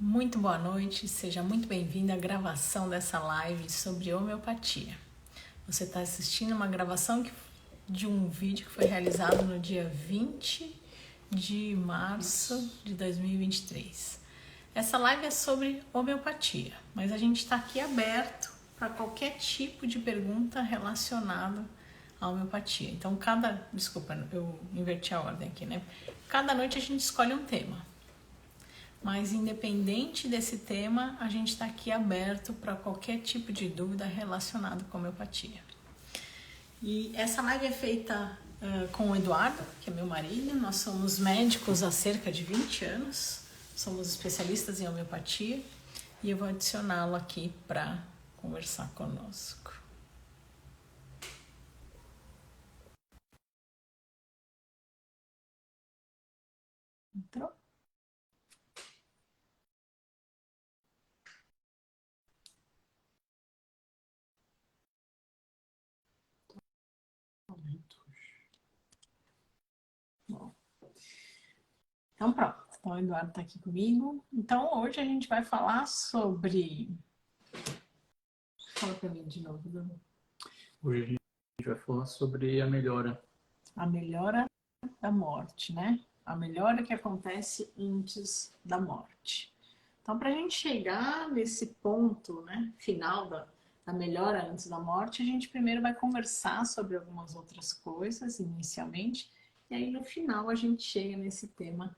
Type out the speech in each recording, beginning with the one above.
Muito boa noite, seja muito bem-vindo à gravação dessa live sobre homeopatia. Você está assistindo uma gravação de um vídeo que foi realizado no dia 20 de março de 2023. Essa live é sobre homeopatia, mas a gente está aqui aberto para qualquer tipo de pergunta relacionada à homeopatia. Então, desculpa, eu inverti a ordem aqui, né? Cada noite a gente escolhe um tema. Mas independente desse tema, a gente está aqui aberto para qualquer tipo de dúvida relacionada com a homeopatia. E essa live é feita com o Eduardo, que é meu marido. Nós somos médicos há cerca de 20 anos, somos especialistas em homeopatia e eu vou adicioná-lo aqui para conversar conosco. Entrou? Bom. Então pronto, então o Eduardo está aqui comigo. Então hoje a gente vai falar sobre... Fala para mim de novo, Dudu. Hoje a gente vai falar sobre a melhora. A melhora da morte, né? A melhora que acontece antes da morte. Então, para a gente chegar nesse ponto, né, final da melhora antes da morte, a gente primeiro vai conversar sobre algumas outras coisas, inicialmente, e aí no final a gente chega nesse tema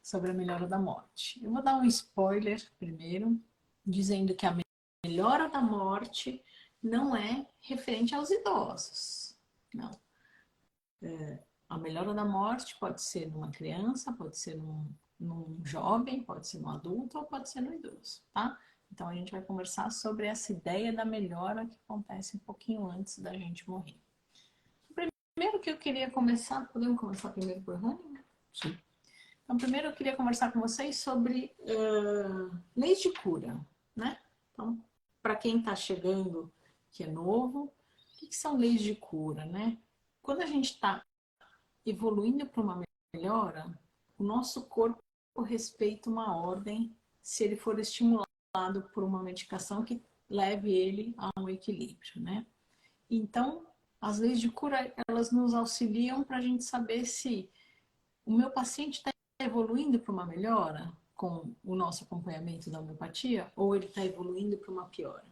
sobre a melhora da morte. Eu vou dar um spoiler primeiro, dizendo que a melhora da morte não é referente aos idosos, não. A melhora da morte pode ser numa criança, pode ser num jovem, pode ser num adulto ou pode ser no idoso, tá? Então a gente vai conversar sobre essa ideia da melhora que acontece um pouquinho antes da gente morrer. Primeiro que eu queria começar, podemos começar primeiro por Hahnemann? Sim. Então primeiro eu queria conversar com vocês sobre leis de cura, né? Então, para quem está chegando que é novo, o que são leis de cura, né? Quando a gente está evoluindo para uma melhora, o nosso corpo respeita uma ordem se ele for estimulado por uma medicação que leve ele a um equilíbrio, né? Então, as leis de cura, elas nos auxiliam para a gente saber se o meu paciente está evoluindo para uma melhora com o nosso acompanhamento da homeopatia ou ele está evoluindo para uma piora.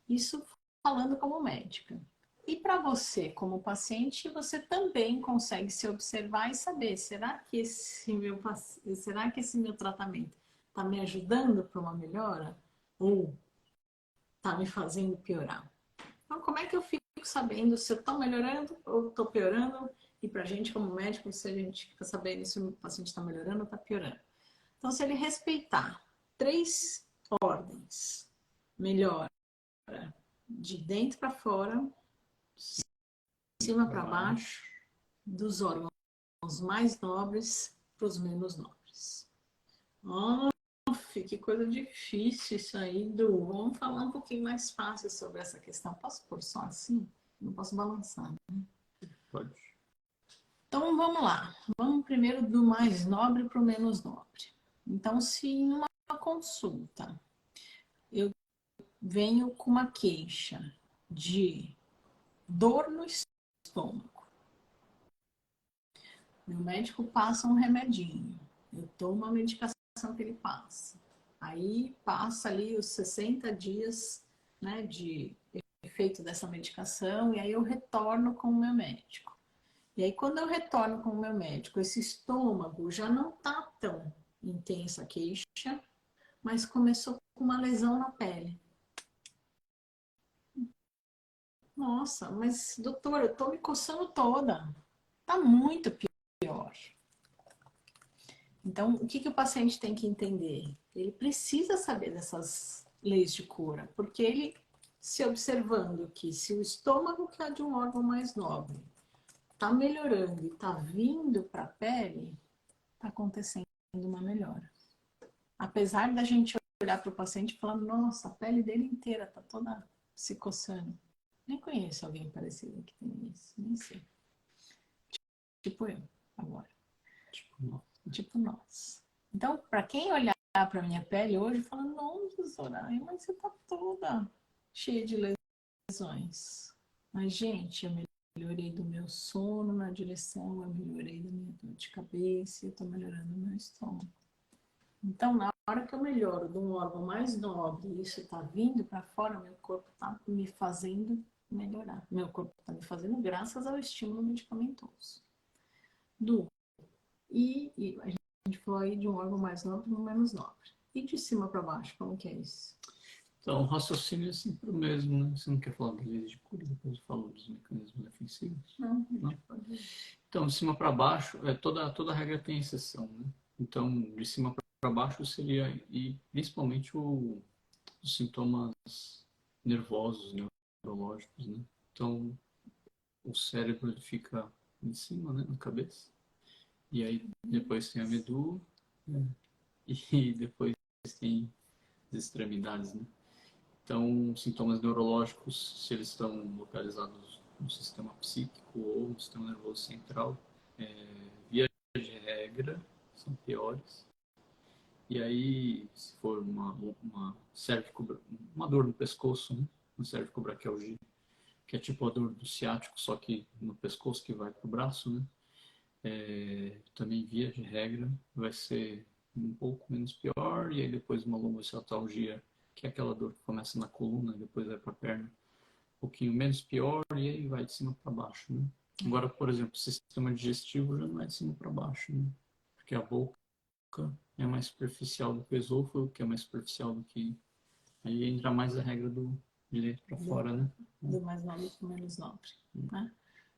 Isso falando como médica. E para você, como paciente, você também consegue se observar e saber, será que esse meu tratamento está me ajudando para uma melhora ou está me fazendo piorar? Então, como é que eu fico sabendo se eu estou melhorando ou estou piorando? E para a gente, como médico, se a gente fica sabendo se o paciente está melhorando ou está piorando. Então, se ele respeitar 3 ordens, melhora de dentro para fora, de cima para baixo, dos órgãos mais nobres para os menos nobres. Oh, que coisa difícil isso aí, Du. Vamos falar um pouquinho mais fácil sobre essa questão. Posso pôr só assim? Não posso balançar, né? Pode. Então vamos lá. Vamos primeiro do mais nobre para o menos nobre. Então, se em uma consulta eu venho com uma queixa de dor no estômago, meu médico passa um remedinho, eu tomo a medicação que ele passa. Aí passa ali os 60 dias, né, de efeito dessa medicação e aí eu retorno com o meu médico. E aí quando eu retorno com o meu médico, esse estômago já não tá tão intensa a queixa, mas começou com uma lesão na pele. Nossa, mas doutor, eu tô me coçando toda. Tá muito pior. Então, o que o paciente tem que entender? Ele precisa saber dessas leis de cura, porque ele se observando que se o estômago, que é de um órgão mais nobre, está melhorando e está vindo para a pele, está acontecendo uma melhora. Apesar da gente olhar para o paciente e falar, nossa, a pele dele inteira está toda se coçando. Nem conheço alguém parecido que tem isso, nem sei. Tipo eu, agora. Tipo, Tipo nós. Então, para quem olhar para minha pele hoje e falar, nossa, Soraya, mas você tá toda cheia de lesões. Mas, gente, eu melhorei do meu sono na direção, eu melhorei da minha dor de cabeça, eu tô melhorando o meu estômago. Então, na hora que eu melhoro de um órgão mais nobre e isso está vindo para fora, meu corpo está me fazendo melhorar. Meu corpo está me fazendo graças ao estímulo medicamentoso. E a gente foi de um órgão mais nobre para um menos nobre. E de cima para baixo, como que é isso? Então, o raciocínio é sempre o mesmo, né? Você não quer falar das leis de cura, depois eu falo dos mecanismos defensivos? Não. Então, de cima para baixo, toda regra tem exceção, né? Então, de cima para baixo seria, e principalmente os sintomas nervosos, neurológicos, né? Então, o cérebro ele fica em cima, né, na cabeça, e aí depois tem a medula, né? E depois tem as extremidades, né? Então, sintomas neurológicos, se eles estão localizados no sistema psíquico ou no sistema nervoso central, via de regra, são piores. E aí, se for uma dor no pescoço, né? Uma cervicobraquialgia, que é tipo a dor do ciático, só que no pescoço que vai para o braço, né? Também, via de regra, vai ser um pouco menos pior. E aí depois uma lombociatalgia, que é aquela dor que começa na coluna e depois vai para a perna, um pouquinho menos pior, e aí vai de cima para baixo, né? Agora, por exemplo, o sistema digestivo já não é de cima para baixo, né? Porque a boca é mais superficial do que o esôfago, que é mais superficial do que... Aí entra mais a regra do de dentro para fora, né? Do mais nobre para o menos nobre, né?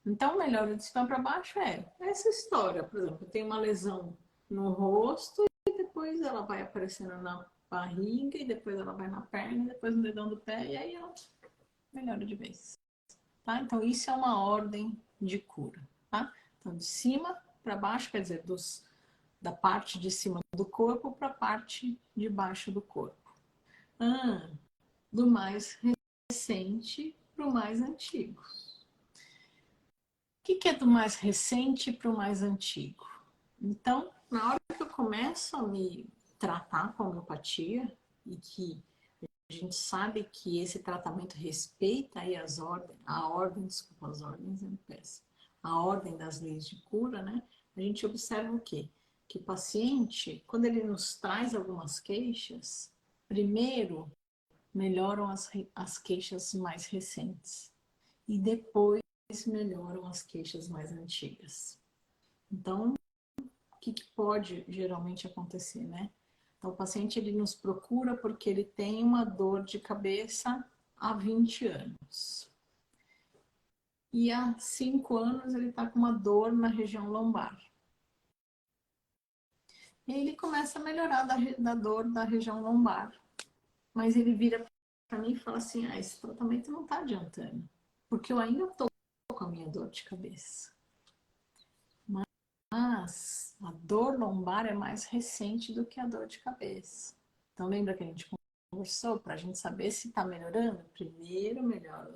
Então, melhor de cima para baixo é essa história. Por exemplo, tem uma lesão no rosto e depois ela vai aparecendo na barriga e depois ela vai na perna e depois no dedão do pé e aí ela melhora de vez. Tá? Então, isso é uma ordem de cura. Tá? Então, de cima para baixo, quer dizer, da parte de cima do corpo para a parte de baixo do corpo. Do mais recente para o mais antigo. O que é do mais recente para o mais antigo? Então, na hora que eu começo a me tratar com homeopatia, e que a gente sabe que esse tratamento respeita aí as ordens, desculpa, as ordens é péssimo, a ordem das leis de cura, né? A gente observa o quê? Que o paciente, quando ele nos traz algumas queixas, primeiro melhoram as queixas mais recentes e depois melhoram as queixas mais antigas. Então, o que pode geralmente acontecer, né? Então, o paciente ele nos procura porque ele tem uma dor de cabeça há 20 anos. E há 5 anos ele está com uma dor na região lombar. E aí ele começa a melhorar da dor da região lombar. Mas ele vira para mim e fala assim, esse tratamento não está adiantando. Porque eu ainda estou com a minha dor de cabeça. Mas a dor lombar é mais recente do que a dor de cabeça. Então, lembra que a gente conversou? Para a gente saber se está melhorando, primeiro melhora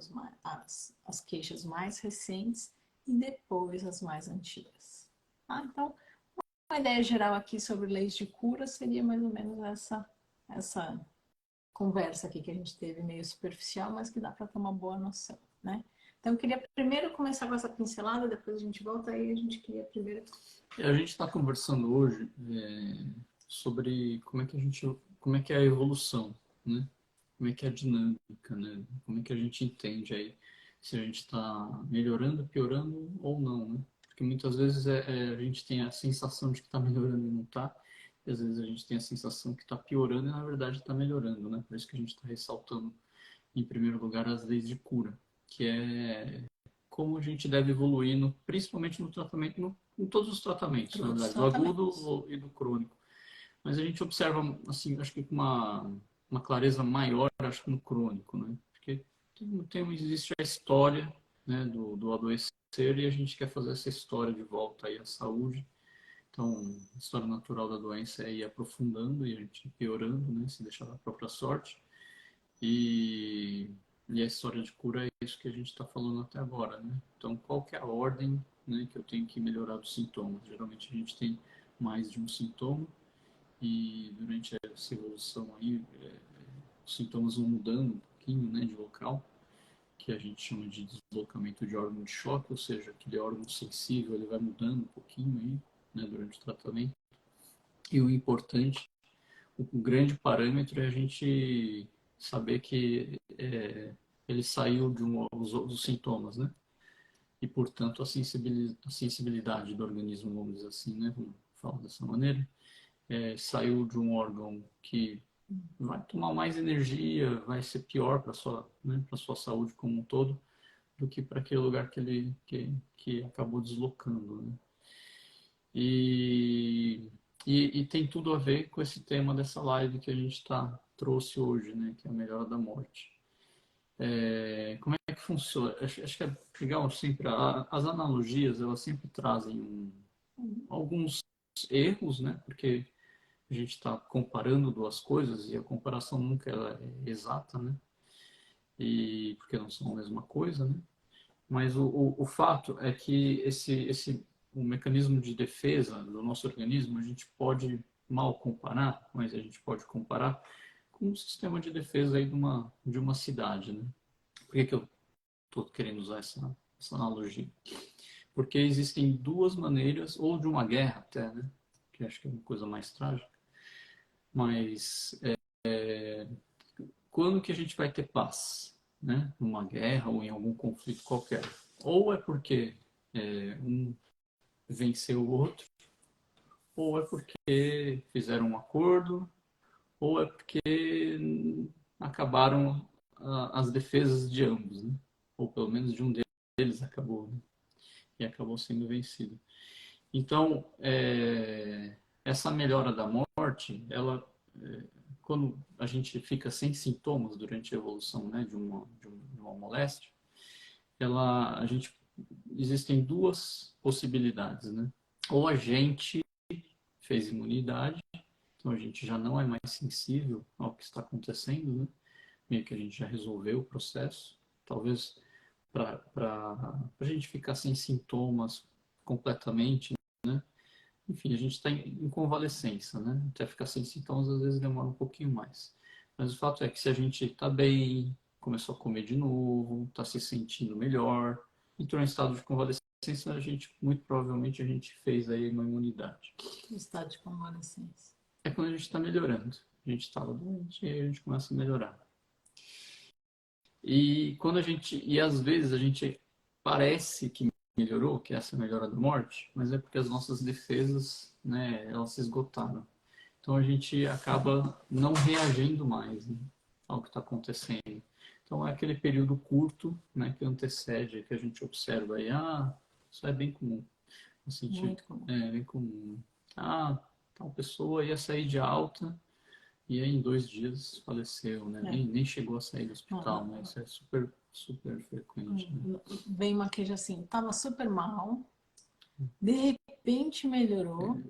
as queixas mais recentes e depois as mais antigas. Tá? Então, uma ideia geral aqui sobre leis de cura seria mais ou menos essa conversa aqui que a gente teve, meio superficial, mas que dá para ter uma boa noção, né? Então, eu queria primeiro começar com essa pincelada, depois a gente volta aí, a gente queria primeiro... A gente está conversando hoje sobre como é que é a evolução, né? Como é que é a dinâmica, né? Como é que a gente entende aí se a gente está melhorando, piorando ou não, né? Porque muitas vezes a gente tem a sensação de que está melhorando e não está, e às vezes a gente tem a sensação que está piorando e na verdade está melhorando, né? Por isso que a gente está ressaltando, em primeiro lugar, as leis de cura, que é como a gente deve evoluir, principalmente no tratamento, em todos os tratamentos, na verdade, do agudo e do crônico. Mas a gente observa, assim, acho que com uma clareza maior, acho que no crônico, né? Porque existe a história, né, do adoecer e a gente quer fazer essa história de volta aí à saúde. Então, a história natural da doença é ir aprofundando e a gente ir piorando, né, se deixar da própria sorte. E a história de cura é isso que a gente está falando até agora, né? Então, qual que é a ordem, né, que eu tenho que melhorar dos sintomas? Geralmente a gente tem mais de um sintoma e durante a essa evolução aí, os sintomas vão mudando um pouquinho, né, de local, que a gente chama de deslocamento de órgão de choque, ou seja, aquele órgão sensível ele vai mudando um pouquinho aí, né, durante o tratamento. E o importante, o grande parâmetro é a gente saber que ele saiu de dos sintomas, né? E, portanto, a sensibilidade do organismo, vamos dizer assim, né? Vamos falar dessa maneira, saiu de um órgão que vai tomar mais energia, vai ser pior para sua, né, para sua saúde como um todo, do que para aquele lugar que ele que acabou deslocando, né? E, e tem tudo a ver com esse tema dessa live que a gente trouxe hoje, né, que é a melhora da morte. Como é que funciona? Acho que é legal sempre, as analogias, elas sempre trazem alguns erros, né, porque a gente está comparando duas coisas e a comparação nunca é exata, né, e porque não são a mesma coisa, né. Mas o fato é que o mecanismo de defesa do nosso organismo, a gente pode mal comparar, mas a gente pode comparar com o sistema de defesa aí de uma cidade, né? Por que eu estou querendo usar essa analogia? Porque existem duas maneiras, ou de uma guerra até, né? Que acho que é uma coisa mais trágica, mas quando que a gente vai ter paz, né? Numa guerra ou em algum conflito qualquer? Ou é porque um venceu o outro, ou é porque fizeram um acordo, ou é porque acabaram as defesas de ambos, né? Ou pelo menos de um deles acabou, né? E acabou sendo vencido. Então, essa melhora da morte, ela, quando a gente fica sem sintomas durante a evolução, né, de uma moléstia, a gente existem duas possibilidades, né? Ou a gente fez imunidade, então a gente já não é mais sensível ao que está acontecendo, né? Meio que a gente já resolveu o processo. Talvez para a gente ficar sem sintomas completamente, né? Enfim, a gente está em convalescença, né? Até ficar sem sintomas às vezes demora um pouquinho mais. Mas o fato é que se a gente está bem, começou a comer de novo, está se sentindo melhor, entrou em estado de convalescença, muito provavelmente a gente fez aí uma imunidade. O estado de convalescência. É quando a gente está melhorando. A gente estava doente e aí a gente começa a melhorar. E às vezes a gente parece que melhorou, que essa é a melhora da morte, mas é porque as nossas defesas, né, elas se esgotaram. Então a gente acaba não reagindo mais, né, ao que está acontecendo. Então é aquele período curto, né, que antecede, que a gente observa aí, isso é bem comum. Muito comum. É bem comum. Tal pessoa ia sair de alta e aí em 2 dias faleceu, né? Nem chegou a sair do hospital, né? Isso é super, super frequente, né? Vem uma queixa assim, tava super mal, de repente melhorou,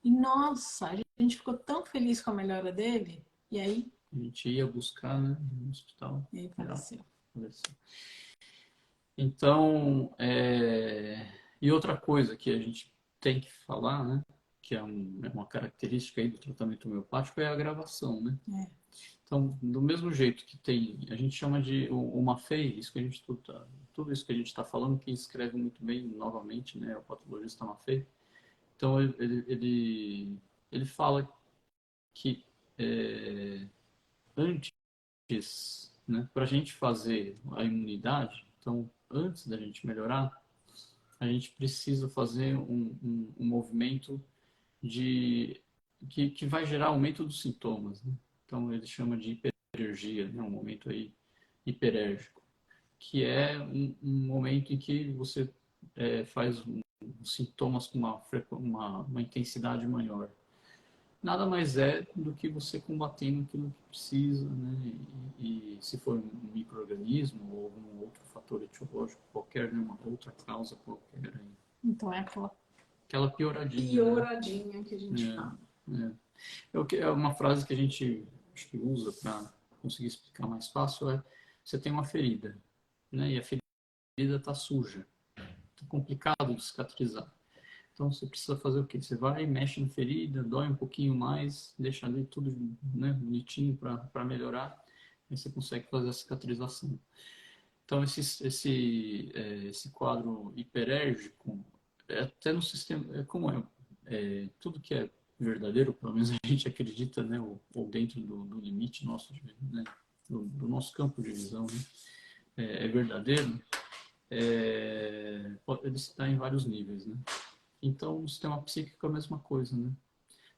e nossa, a gente ficou tão feliz com a melhora dele, e aí... A gente ia buscar, né, no hospital. E aí faleceu. Então, e outra coisa que a gente tem que falar, né, que é uma característica aí do tratamento homeopático, é a gravação, né? Então, do mesmo jeito que a gente chama de o Maffei, tudo isso que a gente está falando, quem escreve muito bem, novamente, né, é o patologista Maffei. Então, ele fala que antes, né, para a gente fazer a imunidade, então, antes da gente melhorar, a gente precisa fazer um movimento que vai gerar aumento dos sintomas, né? Então, ele chama de hiperergia, né, um momento aí hiperérgico, que é um momento em que você faz sintomas com uma intensidade maior. Nada mais é do que você combatendo aquilo que precisa, né? E se for um micro-organismo ou algum outro fator etiológico qualquer, né? Uma outra causa qualquer. Aí. Então é aquela pioradinha. Pioradinha, né? Que a gente fala. É uma frase que a gente acho que usa para conseguir explicar mais fácil, você tem uma ferida, né? E a ferida está suja, está complicado de cicatrizar. Então você precisa fazer o quê? Você vai, mexe na ferida, dói um pouquinho mais, deixa ali tudo, né, bonitinho para melhorar, aí você consegue fazer a cicatrização. Então esse quadro hiperérgico, até no sistema, como tudo que é verdadeiro, pelo menos a gente acredita, né, ou dentro do limite nosso, né, do nosso campo de visão, né, é verdadeiro, ele está em vários níveis, né? Então, o sistema psíquico é a mesma coisa, né?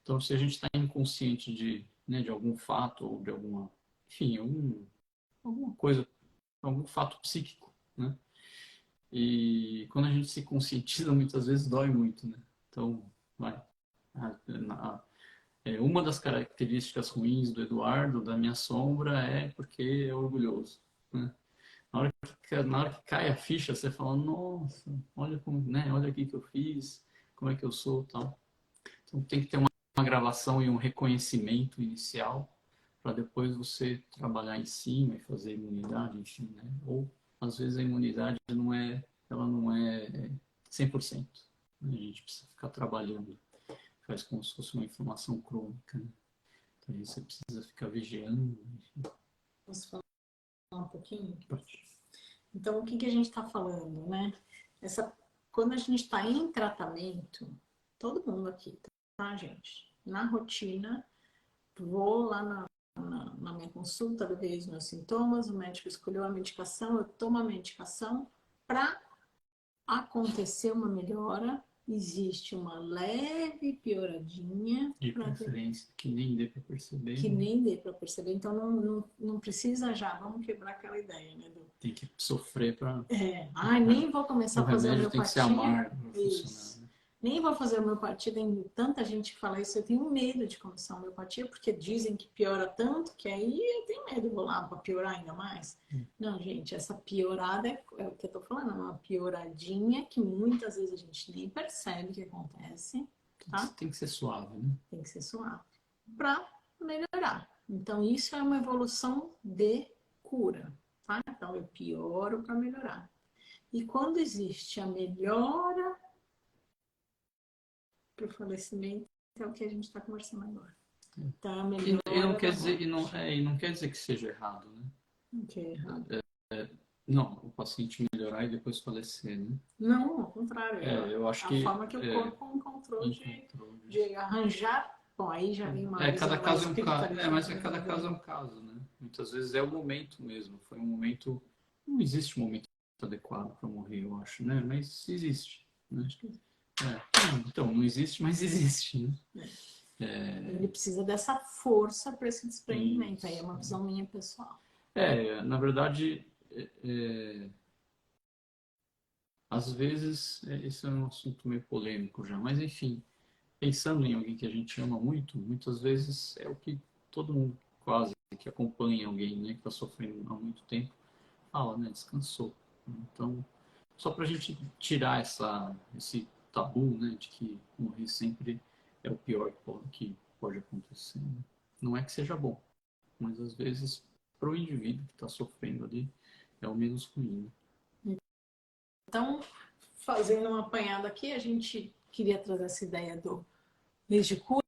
Então, se a gente está inconsciente de algum fato ou de alguma, enfim, alguma coisa, algum fato psíquico, né? E quando a gente se conscientiza, muitas vezes dói muito, né? Então, vai. Uma das características ruins do Eduardo, da minha sombra, é porque é orgulhoso, né? Na hora que cai a ficha, você fala, nossa, olha como, né? Olha aqui que eu fiz, como é que eu sou, tal. Então tem que ter uma gravação e um reconhecimento inicial para depois você trabalhar em cima e fazer imunidade, enfim, né? Ou às vezes a imunidade ela não é 100%. Né? A gente precisa ficar trabalhando, faz como se fosse uma inflamação crônica, né? Então aí você precisa ficar vigiando. Enfim. Posso falar um pouquinho? Pode. Então, o que a gente está falando, né? Quando a gente está em tratamento, todo mundo aqui, tá, gente? Na rotina, vou lá na minha consulta, levei os meus sintomas, o médico escolheu a medicação, eu tomo a medicação para acontecer uma melhora, existe uma leve pioradinha, De preferência, que nem dê para perceber. que nem dê para perceber. Então, não precisa já, vamos quebrar aquela ideia, né, Du? Tem que sofrer para. Nem vou começar a fazer remédio tem que ser homeopatia. amargo para funcionar. Né? Nem vou fazer homeopatia, tem tanta gente que fala isso, eu tenho medo de começar a homeopatia, porque dizem que piora tanto, que aí eu tenho medo, vou lá para piorar ainda mais. Não, gente, essa piorada é o que eu tô falando, é uma pioradinha que muitas vezes a gente nem percebe que acontece, tá? Tem que ser suave, né? Tem que ser suave, para melhorar. Então, isso é uma evolução de cura, tá? Então, eu pioro para melhorar. E quando existe a melhora para o falecimento, é o que a gente está conversando agora. Então, a melhora e não quer dizer e não quer dizer que seja errado, né? Não que é errado. Não, o paciente melhorar e depois falecer, né? Não, ao contrário. Eu acho a que forma que o corpo encontrou de arranjar. Bom, aí já vem uma cada caso é um caso. Mas né? cada caso é um caso, né? Muitas vezes é o momento mesmo. Foi um momento. Não existe um momento adequado para morrer, eu acho, né? Mas existe. Né? Então, não existe, mas existe, né? Ele precisa dessa força para esse desprendimento. Isso. Aí é uma visão minha pessoal. Na verdade, às vezes, esse é um assunto meio polêmico já, mas enfim, pensando em alguém que a gente ama muito, muitas vezes é o que todo mundo quase que acompanha alguém, né, que está sofrendo há muito tempo, fala, né, descansou. Então, só para a gente tirar esse tabu, né, de que morrer sempre é o pior que pode acontecer. Né? Não é que seja bom, mas às vezes para o indivíduo que está sofrendo ali é o menos ruim. Né? Então, fazendo uma apanhada aqui, a gente queria trazer essa ideia do mês de cura.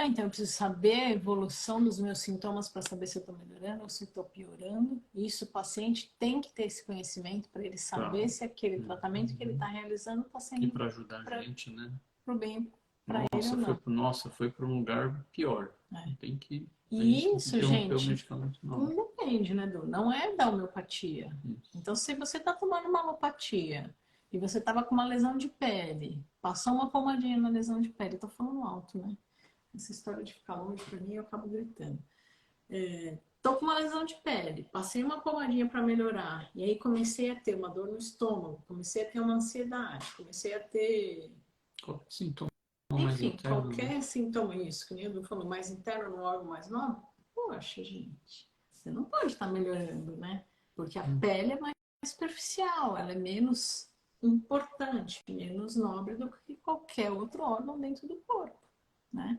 Então, eu preciso saber a evolução dos meus sintomas para saber se eu estou melhorando ou se estou piorando. Isso, o paciente tem que ter esse conhecimento para ele saber se aquele tratamento que ele está realizando está sendo... E para ajudar a gente, né? Para o bem para ele ou não. Foi para um lugar pior. Tem que... Isso, gente, não depende, né, Du? Não é da homeopatia. Isso. Então, se você está tomando uma alopatia e você estava com uma lesão de pele, passou uma pomadinha na lesão de pele, estou falando alto, né? Essa história de ficar longe para mim, eu acabo gritando. Tô com uma lesão de pele, passei uma pomadinha para melhorar, e aí comecei a ter uma dor no estômago, comecei a ter uma ansiedade, comecei a ter... Qualquer sintoma. Enfim, qualquer sintoma, isso, que nem eu falando, mais interno no órgão mais novo, poxa, gente, você não pode estar melhorando, né? Porque a pele é mais superficial, ela é menos importante, menos nobre do que qualquer outro órgão dentro do corpo, né?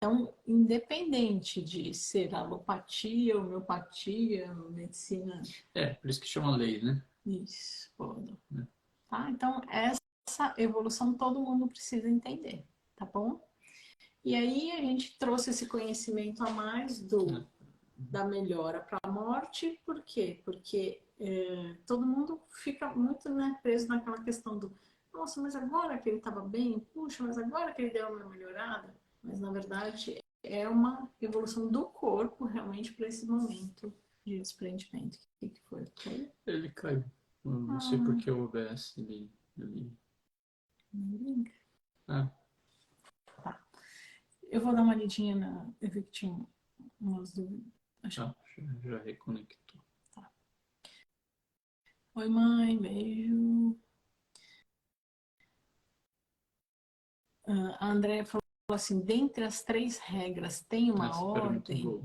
Então, independente de ser alopatia, homeopatia, medicina... por isso que chama lei, né? Isso, pode. Tá? Então, essa evolução todo mundo precisa entender, tá bom? E aí a gente trouxe esse conhecimento a mais da melhora para a morte, por quê? Porque todo mundo fica muito, né, preso naquela questão do nossa, mas agora que ele estava bem, puxa, mas agora que ele deu uma melhorada, mas na verdade é uma evolução do corpo realmente para esse momento de desprendimento. O que foi? Ele caiu. Eu não sei porque o OBS ele... Ah, Tá. Eu vou dar uma lidinha eu vi que tinha umas dúvidas. já reconectou. Tá. Oi, mãe, beijo. A Andrea falou assim, dentre as 3 regras, tem uma Essa ordem? pergunta é boa.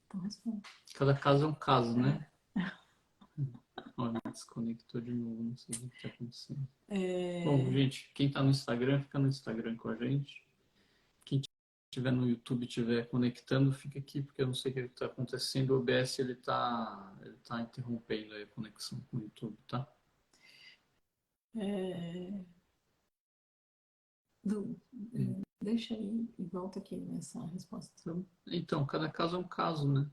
Então responde. Cada caso é um caso, né? Olha, desconectou de novo, não sei o que está acontecendo. Bom, gente, quem está no Instagram, fica no Instagram com a gente. Quem estiver no YouTube, estiver conectando, fica aqui, porque eu não sei o que está acontecendo. O OBS ele tá interrompendo a conexão com o YouTube, tá? Deixa aí e volta aqui nessa resposta. Então, cada caso é um caso, né?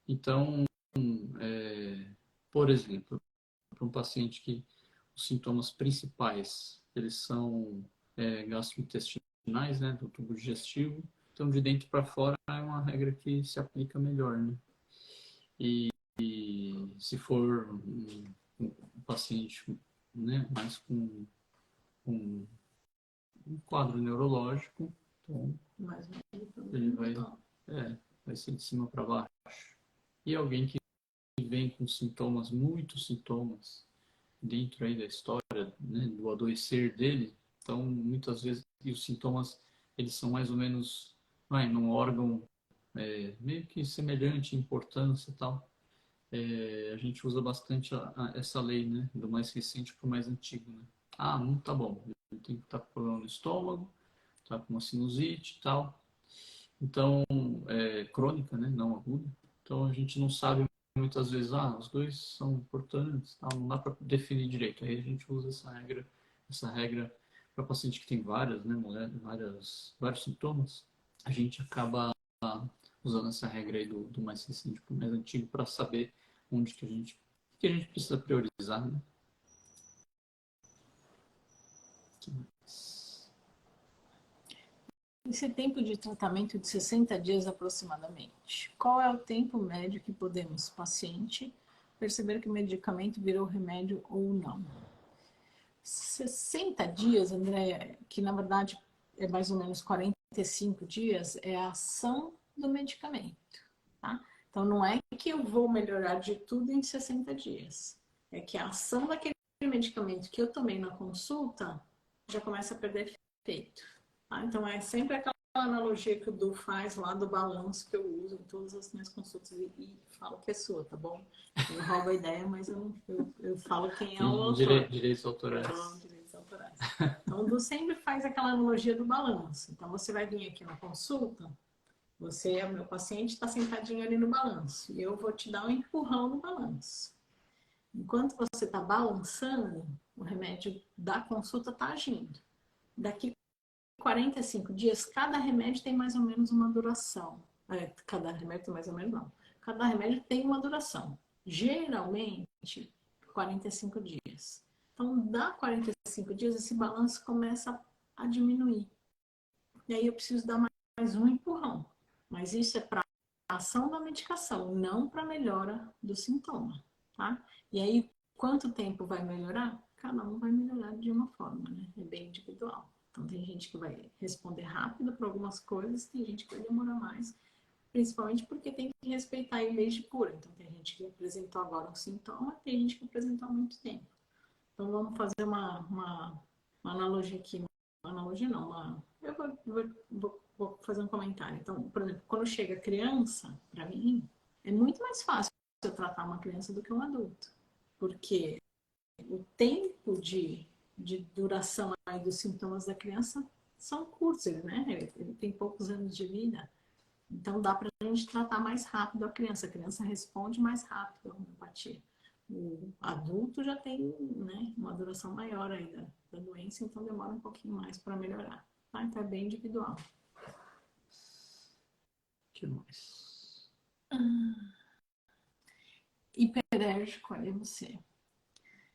Então, por exemplo, para um paciente que os sintomas principais eles são gastrointestinais, né, do tubo digestivo, então de dentro para fora é uma regra que se aplica melhor, né? E se for um paciente, né, mais com um quadro neurológico, então ele vai ser de cima para baixo. E alguém que vem com sintomas, muitos sintomas, dentro aí da história, né, do adoecer dele, então muitas vezes e os sintomas eles são mais ou menos num órgão meio que semelhante em importância e tal. A gente usa bastante essa lei, né, do mais recente para o mais antigo, né? Ah, não tá bom, ele tem que estar com problema no estômago, tá com uma sinusite e tal. Então, crônica, né, não aguda. Então a gente não sabe muitas vezes, os dois são importantes, tal, não dá para definir direito. Aí a gente usa essa regra para paciente que tem várias, né, vários sintomas. A gente acaba usando essa regra aí do mais recente para o mais antigo para saber onde que a gente precisa priorizar, né? Esse tempo de tratamento de 60 dias aproximadamente. Qual é o tempo médio que podemos, paciente, perceber que o medicamento virou remédio ou não? 60 dias, André, que na verdade é mais ou menos 45 dias, é a ação do medicamento, tá? Então não é que eu vou melhorar de tudo em 60 dias. É que a ação daquele medicamento que eu tomei na consulta já começa a perder efeito. Tá? Então é sempre aquela analogia que o Du faz lá do balanço que eu uso em todas as minhas consultas e falo que é sua, tá bom? Eu roubo a ideia, mas eu falo quem é o autor. Direitos autorais. Direitos autorais. Então o Du sempre faz aquela analogia do balanço. Então você vai vir aqui na consulta, você é o meu paciente, está sentadinho ali no balanço e eu vou te dar um empurrão no balanço. Enquanto você está balançando, o remédio da consulta está agindo. Daqui 45 dias, cada remédio tem mais ou menos uma duração. Cada remédio tem mais ou menos não. Cada remédio tem uma duração. Geralmente, 45 dias. Então, dá 45 dias, esse balanço começa a diminuir. E aí eu preciso dar mais um empurrão. Mas isso é para a ação da medicação, não para a melhora do sintoma, tá? E aí, quanto tempo vai melhorar? Cada um vai melhorar de uma forma, né? É bem individual. Então, tem gente que vai responder rápido para algumas coisas, tem gente que vai demorar mais, principalmente porque tem que respeitar a lei de cura. Então, tem gente que apresentou agora um sintoma, tem gente que apresentou há muito tempo. Então, vamos fazer uma analogia aqui. Uma analogia não, eu vou fazer um comentário. Então, por exemplo, quando chega criança, para mim, é muito mais fácil eu tratar uma criança do que um adulto. Porque o tempo de duração aí dos sintomas da criança são curtos, né? Ele tem poucos anos de vida. Então, dá para a gente tratar mais rápido a criança. A criança responde mais rápido à homeopatia. O adulto já tem, né, uma duração maior aí da doença, então demora um pouquinho mais para melhorar. Tá? Então é bem individual. O que mais? Hiperérgico, olha você.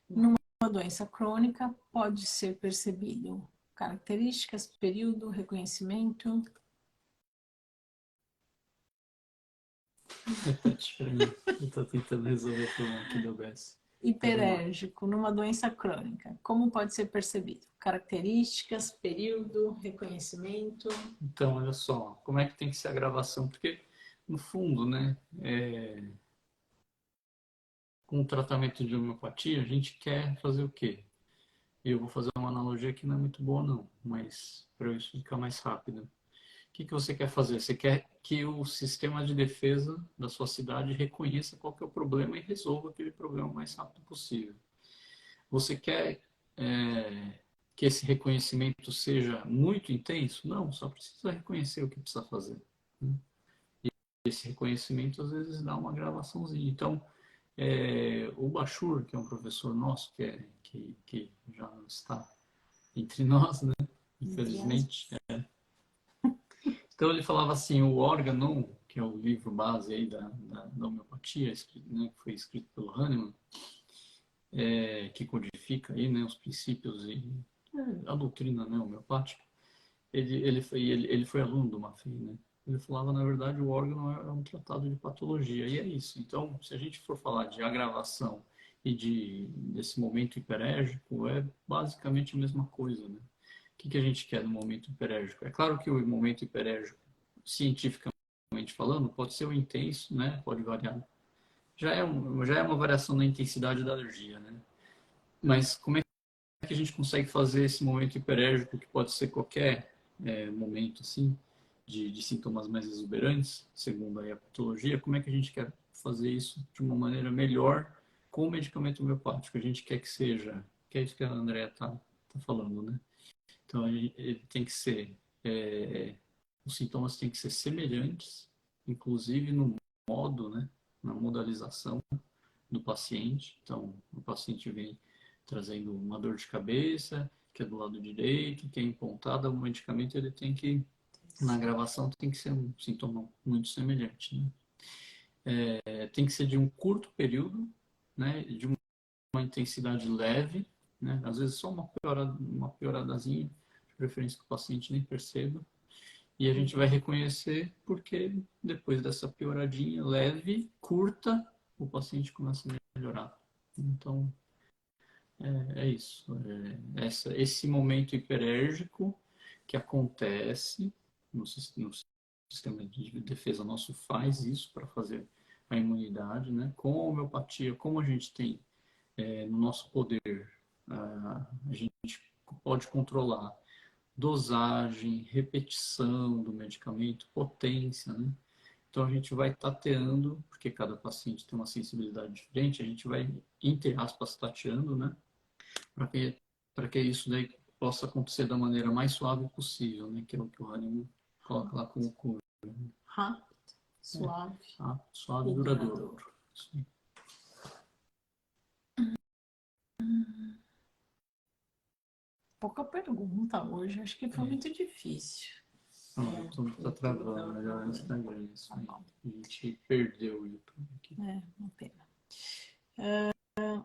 Numa doença crônica, pode ser percebido características, período, reconhecimento. Repete pra mim. Eu tô tentando resolver o problema aqui do OBS. Hiperérgico, numa doença crônica, como pode ser percebido? Características, período, reconhecimento. Então, olha só, como é que tem que ser a gravação? Porque, no fundo, né, com o tratamento de homeopatia, a gente quer fazer o quê? Eu vou fazer uma analogia que não é muito boa, não, mas para eu explicar mais rápido. O que você quer fazer? Você quer que o sistema de defesa da sua cidade reconheça qual que é o problema e resolva aquele problema o mais rápido possível. Você quer que esse reconhecimento seja muito intenso? Não, só precisa reconhecer o que precisa fazer. Né? E esse reconhecimento às vezes dá uma gravaçãozinha. Então, o Bachur, que é um professor nosso, que já não está entre nós, né? Infelizmente. Então ele falava assim, o órgão, que é o livro base aí da homeopatia, né, que foi escrito pelo Hahnemann, que codifica aí, né, os princípios e a doutrina, né, homeopática. Ele foi aluno do Maffei, né? Ele falava, na verdade, o órgão é um tratado de patologia, e é isso. Então, se a gente for falar de agravação e desse momento hiperérgico, é basicamente a mesma coisa, né? O que a gente quer no momento hiperérgico? É claro que o momento hiperérgico, cientificamente falando, pode ser o intenso, né? Pode variar. Já é uma variação na intensidade da alergia, né? Mas como é que a gente consegue fazer esse momento hiperérgico, que pode ser qualquer momento, assim, de sintomas mais exuberantes, segundo aí a patologia, como é que a gente quer fazer isso de uma maneira melhor com o medicamento homeopático? A gente quer que seja, que é isso que a Andrea tá falando, né? Então, ele tem que ser, os sintomas têm que ser semelhantes, inclusive no modo, né, na modalização do paciente. Então, o paciente vem trazendo uma dor de cabeça, que é do lado direito, que é empontada, o medicamento ele tem que, na gravação, tem que ser um sintoma muito semelhante, né? Tem que ser de um curto período, né, de uma intensidade leve, né, às vezes só uma pioradazinha, de preferência que o paciente nem perceba, e a gente vai reconhecer porque depois dessa pioradinha leve, curta, o paciente começa a melhorar. Então, é isso. Esse momento hiperérgico que acontece no sistema de defesa nosso faz isso para fazer a imunidade, né? Com a homeopatia, como a gente tem no nosso poder, a gente pode controlar dosagem, repetição do medicamento, potência, né? Então a gente vai tateando, porque cada paciente tem uma sensibilidade diferente, a gente vai, entre aspas, tateando, né? Para que isso daí possa acontecer da maneira mais suave possível, né? Que é o que o Hahnemann coloca lá como cura. Rápido, suave, Suave e duradouro. duradouro. Sim. Pouca pergunta hoje, acho que foi muito difícil. Tá travando, melhor no Instagram. Isso aí. A gente perdeu o YouTube aqui. Uma pena.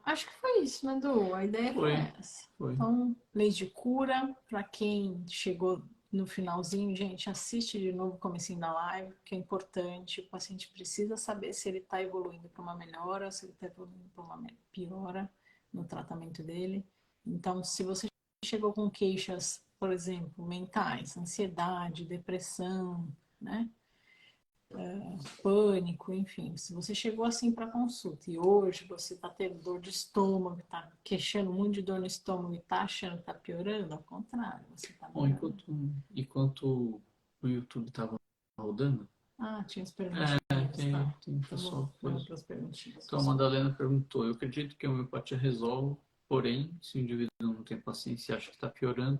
Acho que foi isso, né, Du? A ideia foi essa. Foi. Então, leis de cura, para quem chegou no finalzinho, gente, assiste de novo o comecinho da live, que é importante. O paciente precisa saber se ele está evoluindo para uma melhora, se ele está evoluindo para uma piora no tratamento dele. Então, se você chegou com queixas, por exemplo, mentais, ansiedade, depressão, né? Pânico, enfim. Se você chegou assim para consulta e hoje você está tendo dor de estômago, está queixando muito de dor no estômago e está achando que está piorando, ao contrário, você está melhorando. Enquanto o YouTube estava rodando, tinha as perguntinhas. tem pessoal que faz. Outras perguntinhas. Então a Madalena perguntou, eu acredito que a homeopatia resolve, porém, se o indivíduo não tem paciência e acha que está piorando,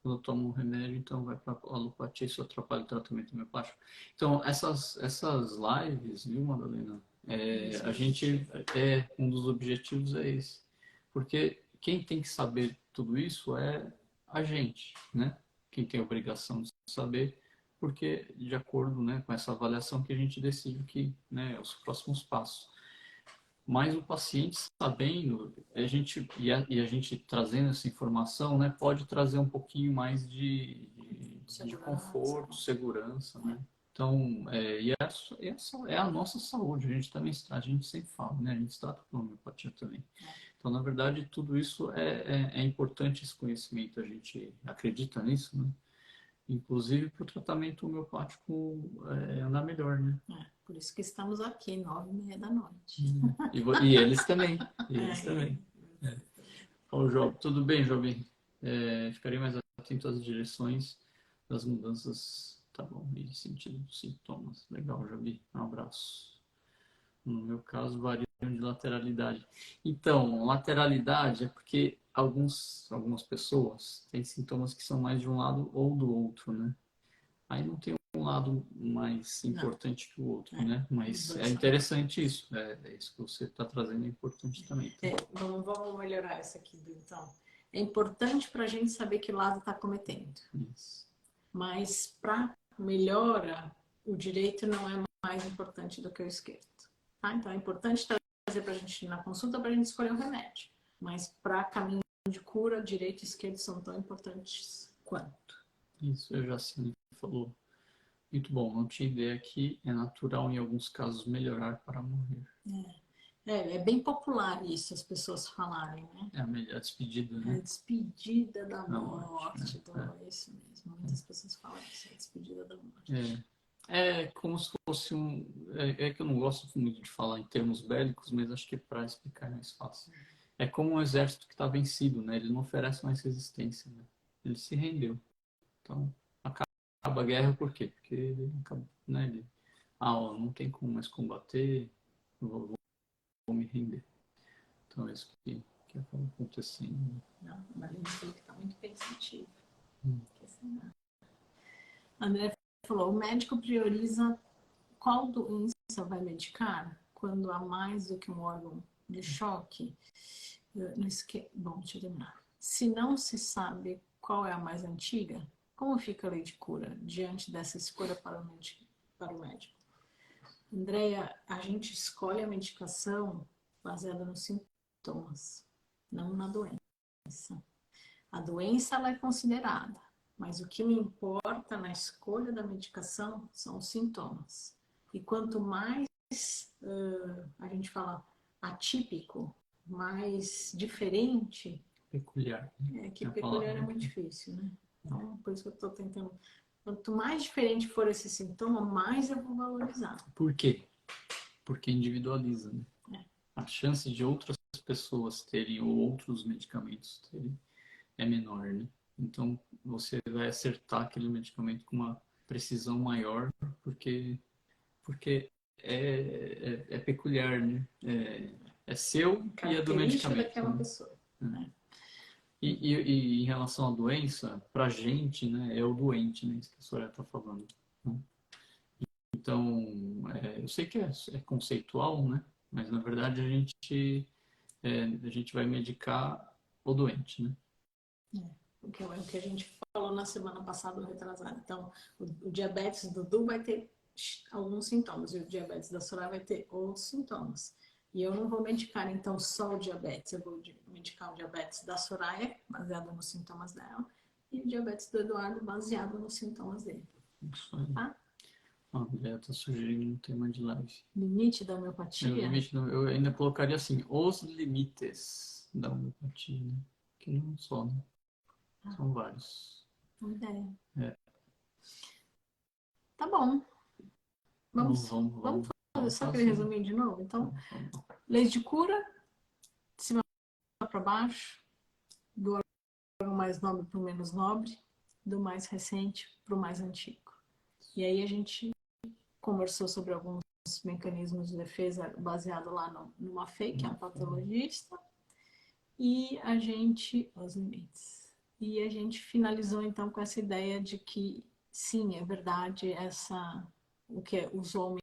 quando toma um remédio, então vai para a alopatia e isso atrapalha o tratamento homeopático. Então, essas lives, viu, Madalena? A gente, um dos objetivos é esse. Porque quem tem que saber tudo isso é a gente, né? Quem tem a obrigação de saber, porque de acordo, né, com essa avaliação que a gente decide que, né, os próximos passos. Mas o paciente sabendo, a gente trazendo essa informação, né, pode trazer um pouquinho mais de conforto, segurança, né? Então, essa é a nossa saúde, a gente sempre fala, né? A gente trata com homeopatia também. Então, na verdade, tudo isso é importante, esse conhecimento, a gente acredita nisso, né? Inclusive para o tratamento homeopático andar melhor, né? Por isso que estamos aqui, 9h30 da noite. E eles também. Eles também. Ô, Job, tudo bem, Jobim? Ficarei mais atento às direções das mudanças, tá bom, e sentido dos sintomas. Legal, Jobi. Um abraço. No meu caso, variam de lateralidade. Então, lateralidade é porque algumas pessoas têm sintomas que são mais de um lado ou do outro, né? Aí não tem um lado mais importante que o outro, né? Mas é interessante isso. Isso que você está trazendo é importante também. Tá? Vamos melhorar isso aqui, então. É importante para a gente saber que lado está cometendo. Isso. Mas para melhora, o direito não é mais importante do que o esquerdo. Tá? Então é importante trazer para a gente na consulta para a gente escolher o remédio. Mas para caminho de cura, direito e esquerdo são tão importantes quanto. Isso, eu já sei, falou. Muito bom, não tinha ideia que é natural em alguns casos melhorar para morrer. É bem popular isso, as pessoas falarem, né? É a despedida, né? É a despedida da morte. É isso mesmo. Muitas pessoas falam isso, é a despedida da morte. É como se fosse É que eu não gosto muito de falar em termos bélicos, mas acho que é para explicar mais fácil. É como um exército que está vencido, né? Ele não oferece mais resistência, né? Ele se rendeu. Então, acaba a guerra por quê? Porque ele acaba, né? Não tem como mais combater, vou me render. Então, é isso que acaba acontecendo. Não, mas ele falou que está muito pensativo. André falou, o médico prioriza qual doença vai medicar quando há mais do que um órgão de choque. Bom, deixa eu terminar. Se não se sabe qual é a mais antiga, como fica a lei de cura diante dessa escolha para o médico? Andréia, a gente escolhe a medicação baseada nos sintomas, não na doença. A doença ela é considerada, mas o que me importa na escolha da medicação são os sintomas. E quanto mais a gente fala atípico, mais diferente... Peculiar. Peculiar é muito difícil, né? Então, por isso que eu estou tentando... Quanto mais diferente for esse sintoma, mais eu vou valorizar. Por quê? Porque individualiza, né? A chance de outras pessoas terem ou outros medicamentos terem é menor, né? Então, você vai acertar aquele medicamento com uma precisão maior, porque é peculiar, né? É seu e é do medicamento. Daquela pessoa. Né? E em relação à doença, pra gente, né, é o doente, né, isso que a senhora está falando. Né? Então, eu sei que é conceitual, né, mas na verdade a gente vai medicar o doente, né. O que a gente falou na semana passada, retrasada. Então, o diabetes do Dudu vai ter alguns sintomas e o diabetes da Soraya vai ter outros sintomas. E eu não vou medicar, então, só o diabetes. Eu vou medicar o diabetes da Soraya, baseado nos sintomas dela, e o diabetes do Eduardo, baseado nos sintomas dele. Isso aí. Tá? A mulher está sugerindo um tema de live. Limite da homeopatia? Eu ainda colocaria assim, os limites da homeopatia, né? Que não só, né? São vários. Uma ideia. Tá bom. Vamos fazer só aquele resuminho de novo? Então, leis de cura, de cima para baixo, do órgão mais nobre para o menos nobre, do mais recente para o mais antigo. E aí a gente conversou sobre alguns mecanismos de defesa baseado lá numa FEI, que é um patologista, e os limites. E a gente finalizou então com essa ideia de que sim, é verdade, o que é usualmente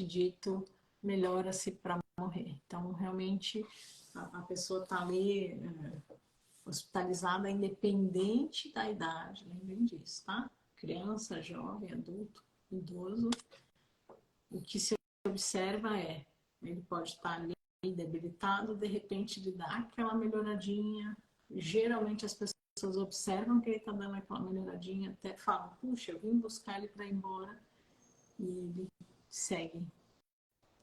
dito melhora-se para morrer. Então, realmente, a pessoa está ali hospitalizada independente da idade, lembrem disso, tá? Criança, jovem, adulto, idoso. O que se observa é, ele pode estar ali debilitado, de repente ele dá aquela melhoradinha. Geralmente as pessoas observam que ele está dando aquela melhoradinha, até falam, puxa, eu vim buscar ele para ir embora, e ele segue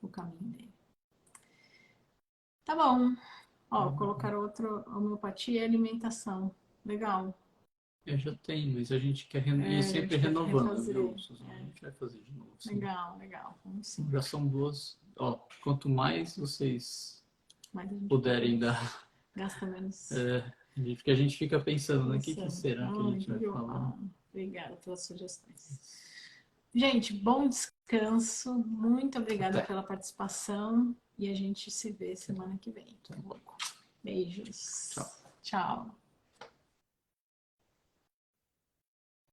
o caminho dele. Tá bom. Ó, colocar outra homeopatia e alimentação. Legal. Já tem, mas a gente quer ir sempre renovando, viu, Suzana? A gente vai fazer de novo. Sim. Legal, legal. Vamos sim. Já são duas. Ó, quanto mais vocês Mas a gente puderem dar. gasta menos. Porque a gente fica pensando, né? O que será que a gente vai falar? Obrigada pelas sugestões. Gente, bom descanso. Muito obrigada pela participação. E a gente se vê semana que vem. Beijos. Tchau. Tchau.